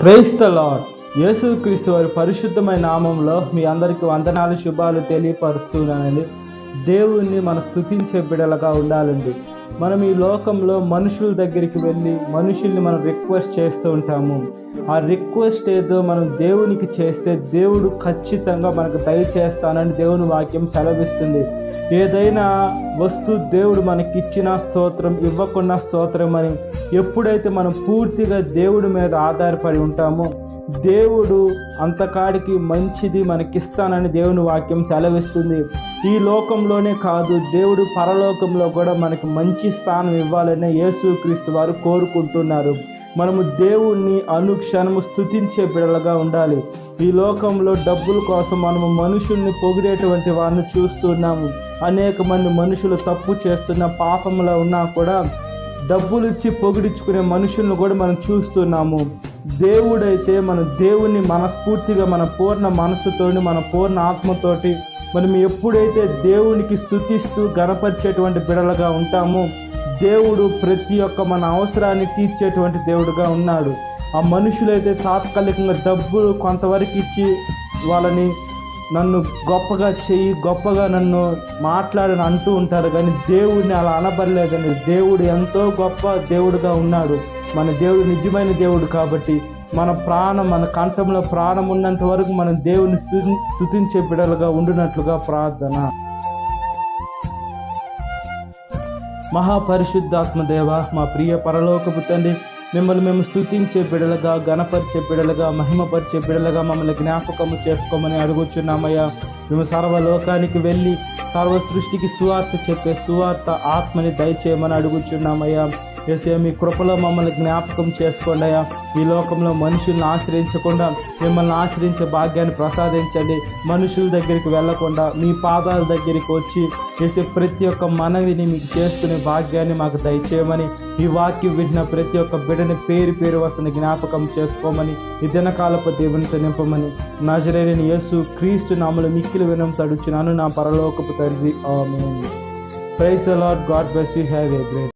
Praise the lord. యేసుక్రీస్తు వారి పరిశుద్ధమైన నామంలో మీ అందరికీ వందనాలు, శుభాలు తెలియపరుస్తున్నానండి. దేవుణ్ణి మనం స్తుతించే బిడ్డలుగా ఉండాలండి. మనం ఈ లోకంలో మనుషుల దగ్గరికి వెళ్ళి మనుషుల్ని మనం రిక్వెస్ట్ చేస్తూ ఉంటాము. ఆ రిక్వెస్ట్ ఏదో మనం దేవునికి చేస్తే దేవుడు ఖచ్చితంగా మనకు దయచేస్తానని దేవుని వాక్యం సెలవిస్తుంది. ఏదైనా వస్తువు దేవుడు మనకిచ్చిన స్తోత్రం, ఇవ్వకున్న స్తోత్రం అని ఎప్పుడైతే మనం పూర్తిగా దేవుడి మీద ఆధారపడి ఉంటామో దేవుడు అంతకాడికి మంచిది మనకిస్తానని దేవుని వాక్యం సెలవిస్తుంది. ఈ లోకంలోనే కాదు, దేవుడు పరలోకంలో కూడా మనకి మంచి స్థానం ఇవ్వాలని యేసుక్రీస్తు వారు కోరుకుంటున్నారు. మనము దేవుణ్ణి అనుక్షణము స్తుతించే బిడ్డలుగా ఉండాలి. ఈ లోకంలో డబ్బుల కోసం మనము మనుషుల్ని పొగిడేటువంటి వారిని చూస్తున్నాము. అనేక మంది మనుషులు తప్పు చేస్తున్న పాపంలో ఉన్నా కూడా డబ్బులు ఇచ్చి పొగిడించుకునే మనుషులను కూడా మనం చూస్తున్నాము. దేవుడైతే మన దేవుణ్ణి మనస్ఫూర్తిగా మన పూర్ణ మనసుతోని మన పూర్ణ ఆత్మతోటి మనం ఎప్పుడైతే దేవునికి స్తుతిస్తూ గణపరిచేటువంటి బిడలుగా ఉంటామో దేవుడు ప్రతి ఒక్క మన అవసరాన్ని తీర్చేటువంటి దేవుడుగా ఉన్నాడు. ఆ మనుషులైతే తాత్కాలికంగా డబ్బులు కొంతవరకు ఇచ్చి వాళ్ళని నన్ను గొప్పగా చెయ్యి, గొప్పగా నన్ను మాట్లాడని అంటూ ఉంటారు, కానీ దేవుడిని అలా అనబడలేదండి. దేవుడు ఎంతో గొప్ప దేవుడుగా ఉన్నాడు. మన దేవుడు నిజమైన దేవుడు కాబట్టి మన కంఠంలో ప్రాణం ఉన్నంత వరకు మనం దేవుని స్తుతించే బిడ్డలుగా ఉండినట్లుగా ప్రార్థన. మహాపరిశుద్ధాత్మ దేవ, మా ప్రియ పరలోకపు తండ్రి, మిమ్మల్ని మేము స్తుతించే బిడలుగా, గణపరిచే బిడలుగా, మహిమపరిచే బిడలుగా మమ్మల్ని జ్ఞాపకము చేసుకోమని అడుగుచున్నామయ్యా. మేము సర్వలోకానికి వెళ్ళి సర్వ సృష్టికి సువార్త చెప్పే సువార్త ఆత్మని దయచేయమని అడుగుచున్నామయ్యా. యేసయ్య, మీ కృపలో మమ్మల్ని జ్ఞాపకం చేసుకోండి అయ్యా. ఈ లోకంలో మనుషుల్ని ఆశ్రయించకుండా మిమ్మల్ని ఆశ్రయించే భాగ్యాన్ని ప్రసాదించండి. మనుషుల దగ్గరికి వెళ్లకుండా మీ పాదాల దగ్గరికి వచ్చి చేసే ప్రతి ఒక్క మనవిని మీకు చేసుకునే భాగ్యాన్ని మాకు దయచేయమని, ఈ వాక్యం విన్న ప్రతి ఒక్క బిడ్డని పేరు పేరు వరుసని జ్ఞాపకం చేసుకోమని, ఈ దినకాలపు దేవునితో నింపమని నజరేయుడైన యేసు క్రీస్తు నామములో మిక్కిలి వినమ్రత అడుగుచున్నాను నా పరలోకపు తండ్రి. ఆమేన్. Praise the lord. God bless you. Have a great